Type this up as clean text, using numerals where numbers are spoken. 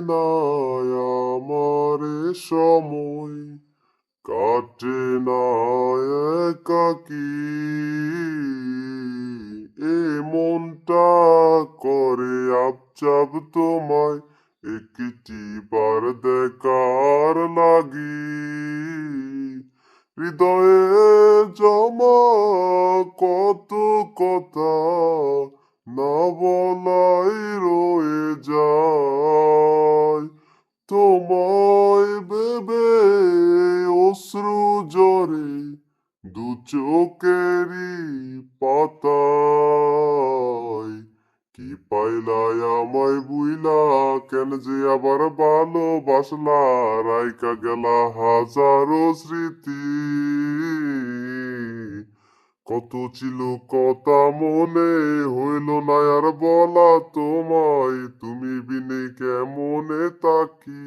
না আমার এ সময়, কাটে না একাকী, এ মনটা করে আপচাপ তোমায় একটি বার দেখার লাগি। হৃদয়ে জমা কত কথা না বলাই রয়ে যায়, তোমায় ভেবে অশ্রু ঝরে দু চোখেরই পাতায়। কি পাইলাই আমায় বুইলা, কেন যে আবার ভালোবাসলা, রাইকা গেলা হাজারো স্মৃতি। কত ছিল কথা মনে, হইল না আর বলা তোমায়, তুমি বিনে কেমনে তাকি।